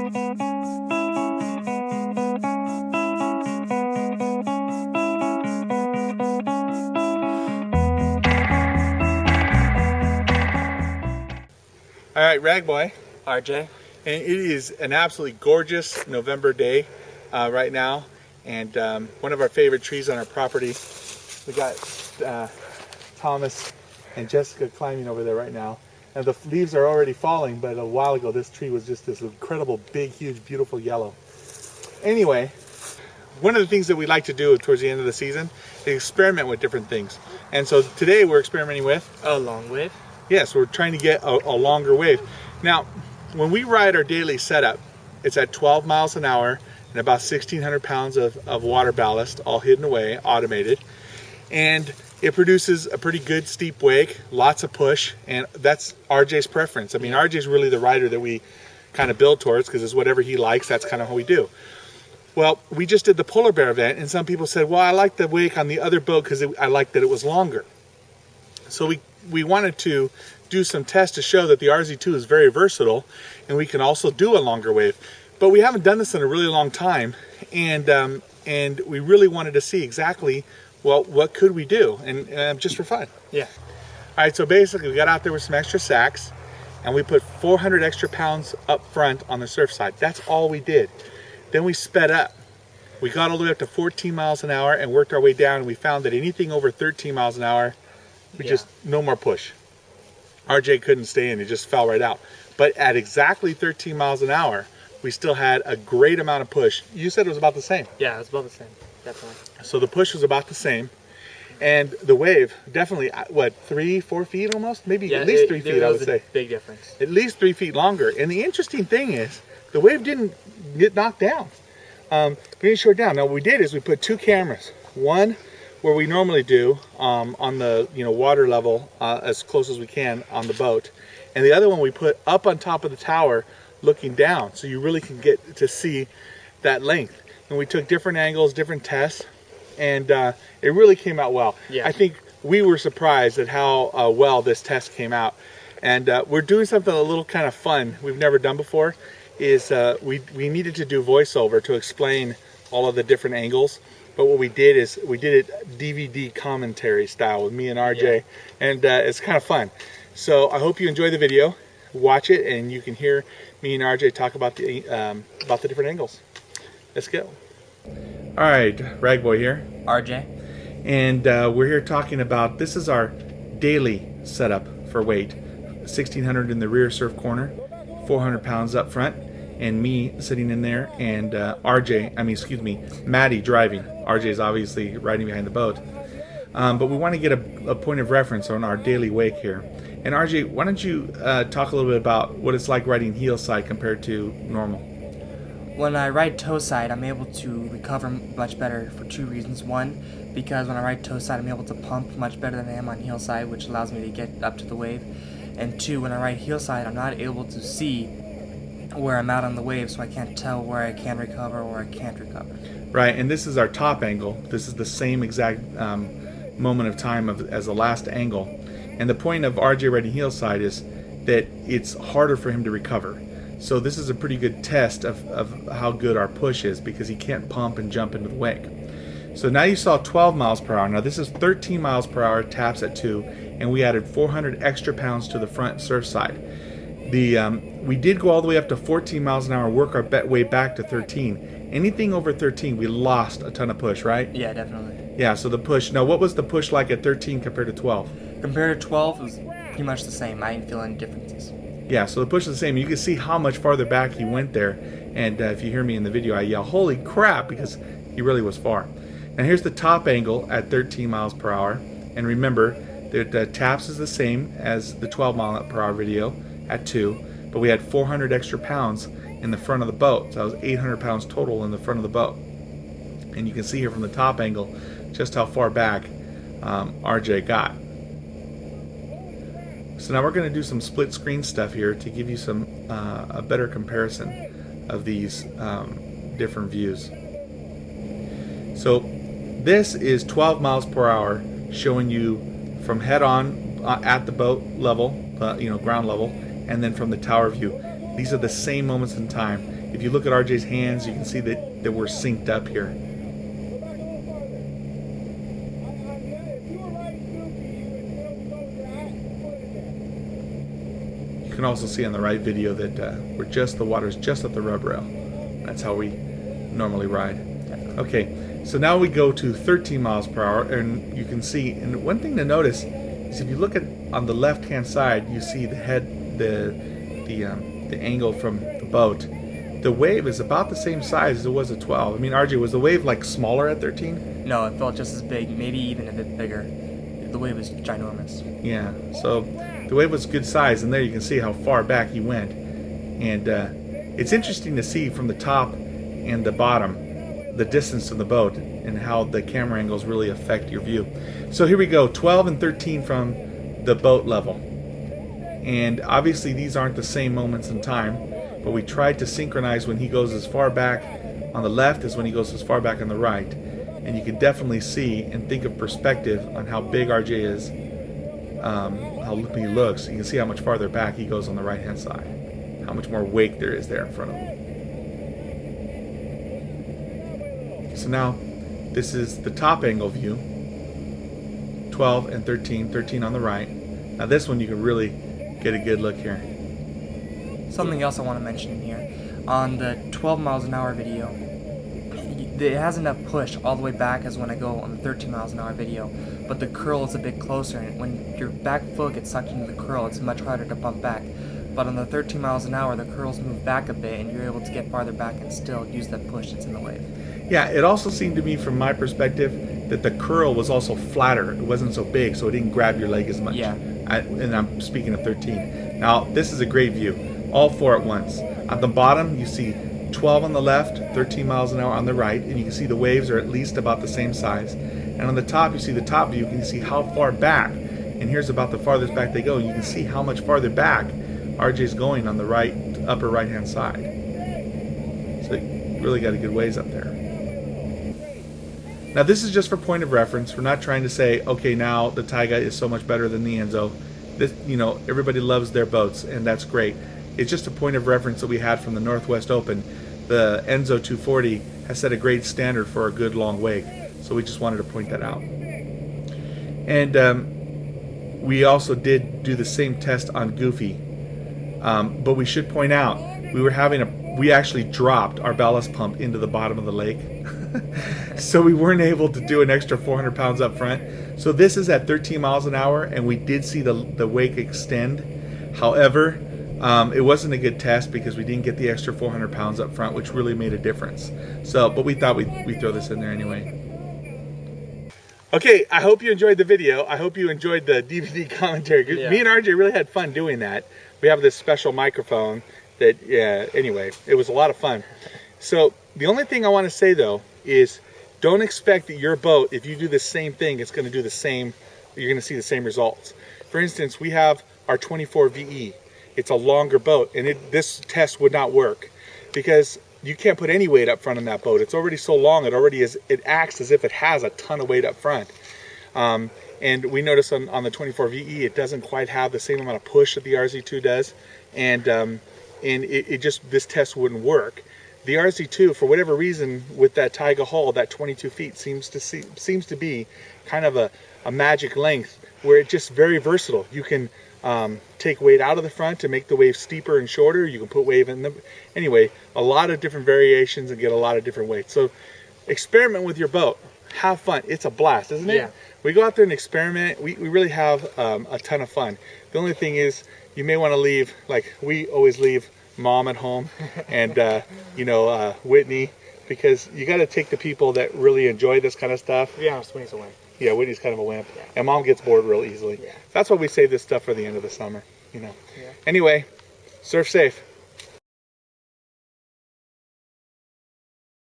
All right, Ragboy, RJ. and it is an absolutely gorgeous November day right now, and one of our favorite trees on our property. We got Thomas and Jessica climbing over there right now, and the leaves are already falling, but a while ago this tree was just this incredible, big, huge, beautiful yellow. Anyway, one of the things that we like to do towards the end of the season is experiment with different things, and so today we're experimenting with A long wave. yes, we're trying to get a longer wave. Now, when we ride our daily setup, it's at 12 miles an hour and about 1,600 pounds of water ballast, all hidden away, automated. And it produces a pretty good steep wake, lots of push, and that's RJ's preference. I mean, RJ's really the rider that we kind of build towards, because it's whatever he likes, that's kind of how we do. Well, we just did the polar bear event, and some people said, well, I like the wake on the other boat because I liked that it was longer. So we wanted to do some tests to show that the RZ2 is very versatile and we can also do a longer wave. But we haven't done this in a really long time, and we really wanted to see exactly, well, what could we do, and just for fun. Yeah. All right, so basically we got out there with some extra sacks and we put 400 extra pounds up front on the surf side. That's all we did. Then we sped up. We got all the way up to 14 miles an hour and worked our way down, and we found that anything over 13 miles an hour, just no more push. RJ couldn't stay in, it just fell right out. But at exactly 13 miles an hour, we still had a great amount of push. You said it was about the same. Yeah, it's about the same, definitely. So the push was about the same. And the wave, definitely, what, 3-4 feet almost? Maybe at least 3 feet, I would say. Big difference. At least 3 feet longer. And the interesting thing is, the wave didn't get knocked down. We didn't short down. Now what we did is we put two cameras. One where we normally do on the water level as close as we can on the boat, and the other one we put up on top of the tower looking down, so you really can get to see that length. And we took different angles, different tests, and it really came out well. Yeah. I think we were surprised at how well this test came out, and we're doing something a little kind of fun we've never done before. Is we needed to do voiceover to explain all of the different angles. But what we did is we did it DVD commentary style with me and RJ, and it's kind of fun. So I hope you enjoy the video. Watch it, and you can hear me and RJ talk about the different angles. Let's go. All right, Ragboy here, RJ. and we're here talking about, this is our daily setup for weight. 1,600 in the rear surf corner, 400 pounds up front, and me sitting in there, and Maddie driving. RJ is obviously riding behind the boat. But we want to get a point of reference on our daily wake here. And RJ, why don't you talk a little bit about what it's like riding heel side compared to normal? When I ride toe side, I'm able to recover much better for two reasons. One, because when I ride toe side, I'm able to pump much better than I am on heel side, which allows me to get up to the wave. And two, when I ride heel side, I'm not able to see where I'm at on the wave, so I can't tell where I can recover or I can't recover. Right, and this is our top angle. This is the same exact moment of time as the last angle. And the point of RJ riding heel side is that it's harder for him to recover. So this is a pretty good test of how good our push is, because he can't pump and jump into the wake. So now you saw 12 miles per hour. Now this is 13 miles per hour, taps at 2, and we added 400 extra pounds to the front surf side. We did go all the way up to 14 miles an hour, work our way back to 13. Anything over 13, we lost a ton of push, right? Yeah, definitely. Yeah, so the push. Now, what was the push like at 13 compared to 12? Compared to 12, it was pretty much the same. I didn't feel any differences. Yeah, so the push is the same. You can see how much farther back he went there. And if you hear me in the video, I yell, holy crap, because he really was far. Now, here's the top angle at 13 miles per hour. And remember, the taps is the same as the 12 mile per hour video at 2. But we had 400 extra pounds in the front of the boat. So that was 800 pounds total in the front of the boat. And you can see here from the top angle just how far back RJ got. So now we're going to do some split screen stuff here to give you some a better comparison of these different views. So this is 12 miles per hour showing you from head on at the boat level, ground level, and then from the tower view. These are the same moments in time, If you look at RJ's hands, you can see that we're synced up here. You can also see on the right video that the water's just at the rub rail. That's how we normally ride. Okay, so now we go to 13 miles per hour, and you can see, and one thing to notice is if you look at on the left hand side, you see the head, the angle from the boat. The wave is about the same size as it was at 12. I mean, RJ, was the wave like smaller at 13? No, it felt just as big, maybe even a bit bigger. The wave is ginormous. Yeah, so the wave was good size, and there you can see how far back he went. And it's interesting to see from the top and the bottom the distance to the boat and how the camera angles really affect your view. So here we go, 12 and 13 from the boat level. And obviously these aren't the same moments in time, but we tried to synchronize when he goes as far back on the left as when he goes as far back on the right. And you can definitely see and think of perspective on how big RJ is, how he looks. You can see how much farther back he goes on the right hand side, how much more wake there is there in front of him. So now this is the top angle view, 12 and 13, 13 on the right. Now this one you can really get a good look here. Something else I want to mention here, on the 12 miles an hour video, it has enough push all the way back as when I go on the 13 miles an hour video, but the curl is a bit closer, and when your back foot gets sucked into the curl, it's much harder to bump back. But on the 13 miles an hour, the curls move back a bit, and you're able to get farther back and still use that push that's in the wave. Yeah, it also seemed to me from my perspective that the curl was also flatter. It wasn't so big, so it didn't grab your leg as much. Yeah. And I'm speaking of 13. Now, this is a great view, all four at once. At the bottom, you see 12 on the left, 13 miles an hour on the right, and you can see the waves are at least about the same size. And on the top, you see the top view, you can see how far back, and here's about the farthest back they go. You can see how much farther back RJ's going on the right, upper right-hand side. So you really got a good ways up there. Now this is just for point of reference. We're not trying to say, okay, now the Tige is so much better than the Enzo. This, you know, everybody loves their boats, and that's great. It's just a point of reference that we had from the Northwest Open. The Enzo 240 has set a great standard for a good long wake, so we just wanted to point that out. And we also did do the same test on Goofy, but we should point out we actually dropped our ballast pump into the bottom of the lake. So we weren't able to do an extra 400 pounds up front. So this is at 13 miles an hour, and we did see the wake extend. However, it wasn't a good test because we didn't get the extra 400 pounds up front, which really made a difference. So, but we thought we'd throw this in there anyway. Okay, I hope you enjoyed the video. I hope you enjoyed the DVD commentary. Yeah. Me and RJ really had fun doing that. We have this special microphone that, anyway, it was a lot of fun. So the only thing I want to say though is don't expect that your boat, if you do the same thing, it's going to do the same, you're going to see the same results. For instance, we have our 24 VE. It's a longer boat, and this test would not work because you can't put any weight up front on that boat. It's already so long, it acts as if it has a ton of weight up front. And we notice on the 24 VE, it doesn't quite have the same amount of push that the RZ2 does, and this test wouldn't work. The RZ2, for whatever reason, with that Tige hull, that 22 feet seems to be kind of a magic length where it's just very versatile. You can take weight out of the front to make the wave steeper and shorter. You can put wave in them. Anyway, a lot of different variations and get a lot of different weights. So experiment with your boat. Have fun. It's a blast, isn't it? Yeah. We go out there and experiment. We really have a ton of fun. The only thing is you may want to leave, like we always leave Mom at home and Whitney, because you got to take the people that really enjoy this kind of stuff. Yeah, Whitney's a wimp. Yeah, Whitney's kind of a wimp, yeah. And Mom gets bored real easily. Yeah. That's why we save this stuff for the end of the summer, Yeah. Anyway, surf safe.